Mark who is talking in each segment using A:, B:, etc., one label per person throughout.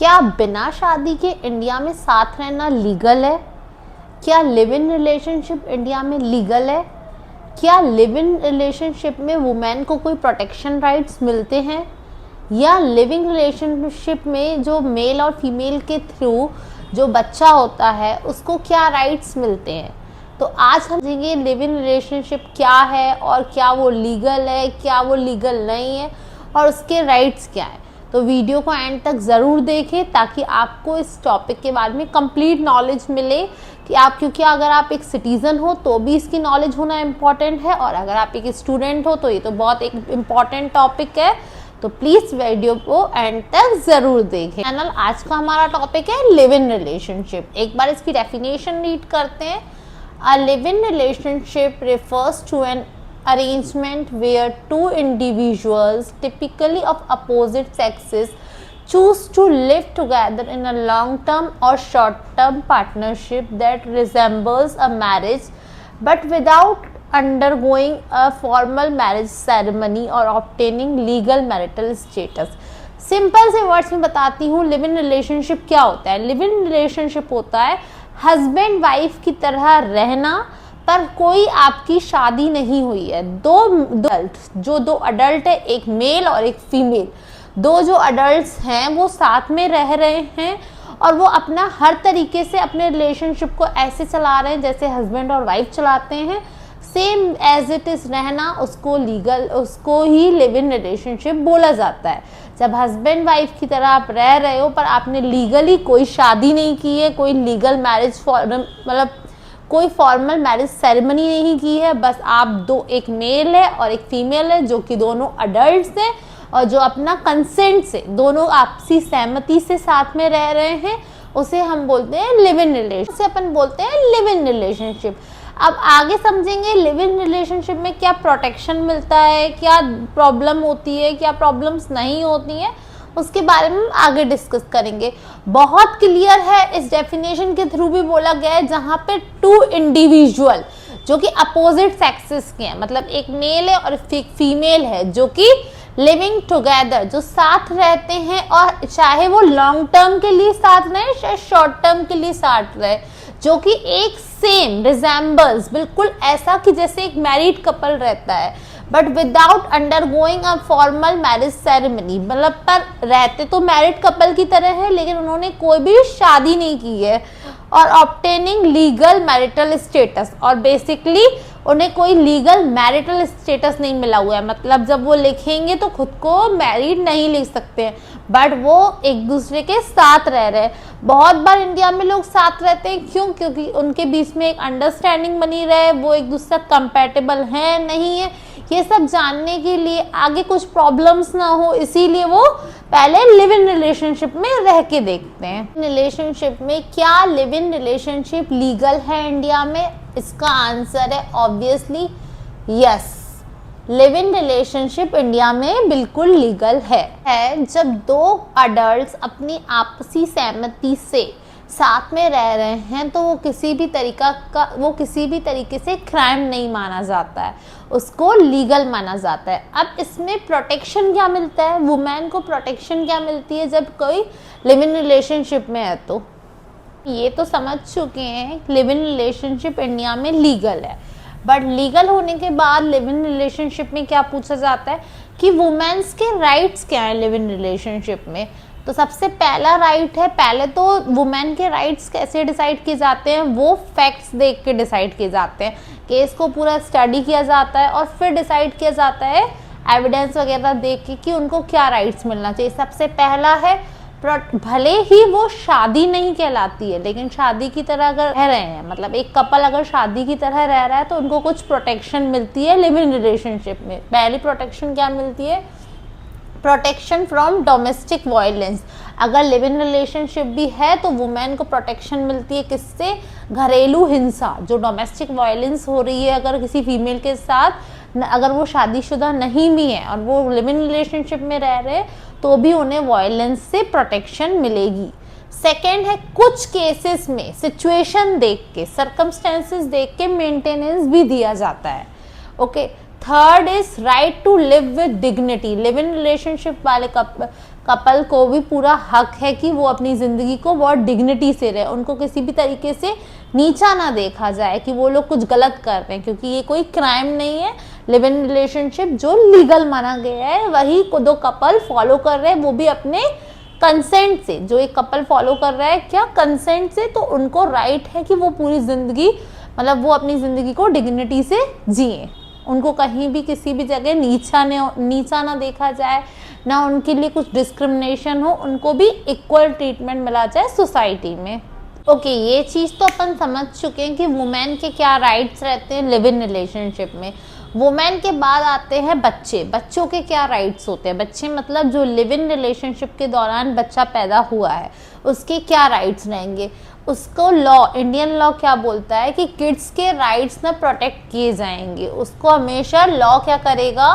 A: क्या बिना शादी के इंडिया में साथ रहना लीगल है? क्या लिव इन रिलेशनशिप इंडिया में लीगल है? क्या लिव इन रिलेशनशिप में वुमेन को कोई प्रोटेक्शन राइट्स मिलते हैं? या लिविंग रिलेशनशिप में जो मेल और फीमेल के थ्रू जो बच्चा होता है उसको क्या राइट्स मिलते हैं? तो आज हम समझेंगे लिव इन रिलेशनशिप क्या है और क्या वो लीगल है, क्या वो लीगल नहीं है और उसके राइट्स क्या है। तो वीडियो को एंड तक ज़रूर देखें ताकि आपको इस टॉपिक के बारे में कंप्लीट नॉलेज मिले कि आप, क्योंकि अगर आप एक सिटीज़न हो तो भी इसकी नॉलेज होना इम्पॉर्टेंट है और अगर आप एक स्टूडेंट हो तो ये तो बहुत एक इम्पॉर्टेंट टॉपिक है। तो प्लीज़ वीडियो को एंड तक ज़रूर देखें। चैनल आज का हमारा टॉपिक है लिव इन रिलेशनशिप। एक बार इसकी डेफिनेशन रीड करते हैं। A live in relationship refers to an arrangement where two individuals, typically of opposite sexes, choose to live together in a long-term or short-term partnership that resembles a marriage, but without undergoing a formal marriage ceremony or obtaining legal marital status. Simple से words में बताती हूँ live in relationship क्या होता है। Live in relationship होता है husband wife की तरह रहना, पर कोई आपकी शादी नहीं हुई है। दो अडल्ट है, एक मेल और एक फीमेल, दो जो अडल्ट्स हैं वो साथ में रह रहे हैं और वो अपना हर तरीके से अपने रिलेशनशिप को ऐसे चला रहे हैं जैसे हस्बैंड और वाइफ चलाते हैं। सेम एज इट इज़ रहना उसको ही लिव इन रिलेशनशिप बोला जाता है। जब हस्बैंड वाइफ की तरह आप रह रहे हो पर आपने लीगली कोई शादी नहीं की है, कोई लीगल मैरिज मतलब कोई फॉर्मल मैरिज सेरेमनी नहीं की है, बस आप दो, एक मेल है और एक फीमेल है जो कि दोनों अडल्ट्स हैं और जो अपना कंसेंट से दोनों आपसी सहमति से साथ में रह रहे हैं, उसे हम बोलते हैं लिव इन रिलेशनशिप। उसे अपन बोलते हैं लिव इन रिलेशनशिप। अब आगे समझेंगे लिव इन रिलेशनशिप में क्या प्रोटेक्शन मिलता है, क्या प्रॉब्लम होती है, क्या प्रॉब्लम्स नहीं होती हैं, उसके बारे में आगे डिस्कस करेंगे। बहुत क्लियर है, इस डेफिनेशन के थ्रू भी बोला गया है जहाँ पे टू इंडिविजुअल जो कि अपोजिट सेक्सेस के हैं, मतलब एक मेल है और फीमेल है जो कि लिविंग टुगेदर, जो साथ रहते हैं और चाहे वो लॉन्ग टर्म के लिए साथ रहे चाहे शॉर्ट टर्म के लिए साथ रहे, जो कि एक सेम रिजेंबल्स, बिल्कुल ऐसा कि जैसे एक मैरिड कपल रहता है, but without undergoing a formal marriage ceremony, मतलब पर रहते तो मैरिड कपल की तरह है लेकिन उन्होंने कोई भी शादी नहीं की है, और ऑब्टेनिंग लीगल मैरिटल स्टेटस, और बेसिकली उन्हें कोई लीगल मैरिटल स्टेटस नहीं मिला हुआ है। मतलब जब वो लिखेंगे तो खुद को मैरिड नहीं लिख सकते हैं, बट वो एक दूसरे के साथ रह रहे हैं। बहुत बार इंडिया में लोग साथ रहते हैं, क्यों? क्योंकि उनके बीच में एक अंडरस्टैंडिंग बनी रहे, वो एक दूसरे कंपैटिबल है नहीं है, ये सब जानने के लिए आगे कुछ प्रॉब्लम्स ना हो, इसीलिए वो पहले लिव इन रिलेशनशिप में रह के देखते हैं। रिलेशनशिप में क्या लिव इन रिलेशनशिप लीगल है इंडिया में? इसका आंसर है obviously yes. Live in relationship India में बिल्कुल लीगल है जब दो अडल्ट्स अपनी आपसी सहमति से साथ में रह रहे हैं, तो वो किसी भी तरीके से क्राइम नहीं माना जाता है, उसको लीगल माना जाता है। अब इसमें प्रोटेक्शन क्या मिलता है, वुमेन को प्रोटेक्शन क्या मिलती है जब कोई लिव इन रिलेशनशिप में है? तो ये तो समझ चुके हैं लिव इन रिलेशनशिप इंडिया में लीगल है, बट लीगल होने के बाद लिव इन रिलेशनशिप में क्या पूछा जाता है कि वुमेन्स के राइट्स क्या है लिव इन रिलेशनशिप में। तो सबसे पहला राइट है, पहले तो वुमेन के राइट्स कैसे डिसाइड किए जाते हैं, वो फैक्ट्स देख के डिसाइड किए जाते हैं। केस को पूरा स्टडी किया जाता है और फिर डिसाइड किया जाता है एविडेंस वगैरह देख के कि उनको क्या राइट्स मिलना चाहिए। सबसे पहला है, भले ही वो शादी नहीं कहलाती है लेकिन शादी की तरह अगर रह रहे हैं, मतलब एक कपल अगर शादी की तरह रह रहा है तो उनको कुछ प्रोटेक्शन मिलती है लिव इन रिलेशनशिप में। पहली प्रोटेक्शन क्या मिलती है? Protection from domestic violence. अगर लिव इन रिलेशनशिप भी है तो वुमेन को प्रोटेक्शन मिलती है किससे? घरेलू हिंसा, जो डोमेस्टिक वायलेंस हो रही है अगर किसी फीमेल के साथ, अगर वो शादीशुदा नहीं भी है और वो लिव इन रिलेशनशिप में रह रहे हैं तो भी उन्हें वायलेंस से प्रोटेक्शन मिलेगी। सेकेंड है, कुछ केसेस में सिचुएशन देख के, सर्कमस्टेंसेस देख के मेंटेनेंस भी दिया जाता है। Okay. Third is right to live with dignity. Live in relationship वाले कपल को भी पूरा हक है कि वो अपनी ज़िंदगी को बहुत डिग्निटी से रहे, उनको किसी भी तरीके से नीचा ना देखा जाए कि वो लोग कुछ गलत कर रहे हैं, क्योंकि ये कोई क्राइम नहीं है। लिव इन रिलेशनशिप जो लीगल माना गया है वही को दो कपल फॉलो कर रहे हैं, वो भी अपने कंसेंट से। जो एक कपल फॉलो कर रहा है क्या कंसेंट से, तो उनको राइट है कि वो पूरी ज़िंदगी मतलब वो अपनी ज़िंदगी को डिग्निटी से जिए, उनको कहीं भी किसी भी जगह नीचा ना देखा जाए, ना उनके लिए कुछ डिस्क्रिमिनेशन हो, उनको भी इक्वल ट्रीटमेंट मिला जाए सोसाइटी में। ओके, ये चीज़ तो अपन समझ चुके हैं कि वुमेन के क्या राइट्स रहते हैं लिव इन रिलेशनशिप में। वुमेन के बाद आते हैं बच्चे। बच्चों के क्या राइट्स होते हैं, बच्चे मतलब जो लिव इन रिलेशनशिप के दौरान बच्चा पैदा हुआ है उसके क्या राइट्स रहेंगे। उसको लॉ, इंडियन लॉ क्या बोलता है कि किड्स के राइट्स ना प्रोटेक्ट किए जाएंगे। उसको हमेशा लॉ क्या करेगा,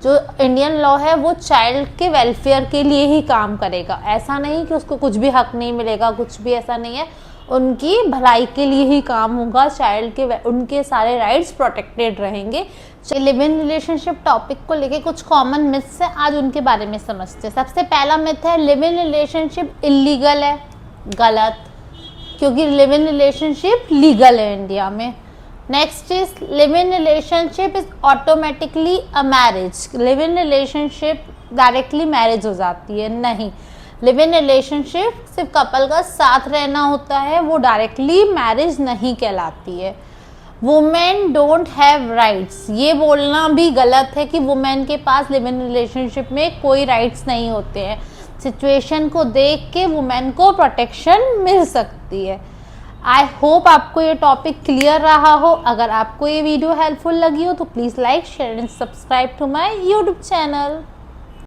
A: जो इंडियन लॉ है वो चाइल्ड के वेलफेयर के लिए ही काम करेगा। ऐसा नहीं कि उसको कुछ भी हक नहीं मिलेगा, कुछ भी ऐसा नहीं है, उनकी भलाई के लिए ही काम होगा। चाइल्ड के उनके सारे राइट्स प्रोटेक्टेड रहेंगे। लिव इन रिलेशनशिप टॉपिक को लेके कुछ कॉमन मिथ्स हैं, आज उनके बारे में समझते हैं। सबसे पहला मिथ है लिव इन रिलेशनशिप इलीगल है। गलत, क्योंकि लिव इन रिलेशनशिप लीगल है इंडिया में। Next is live in relationship is automatically a marriage. Live in relationship directly marriage हो जाती है, नहीं। लिव इन रिलेशनशिप सिर्फ कपल का साथ रहना होता है, वो डायरेक्टली मैरिज नहीं कहलाती है। वुमेन डोंट हैव राइट्स, ये बोलना भी गलत है कि वुमेन के पास लिव इन रिलेशनशिप में कोई राइट्स नहीं होते हैं। सिचुएशन को देख के वुमेन को प्रोटेक्शन मिल सकती है। आई होप आपको ये टॉपिक क्लियर रहा हो। अगर आपको ये वीडियो हेल्पफुल लगी हो तो please like, share and subscribe to my YouTube channel.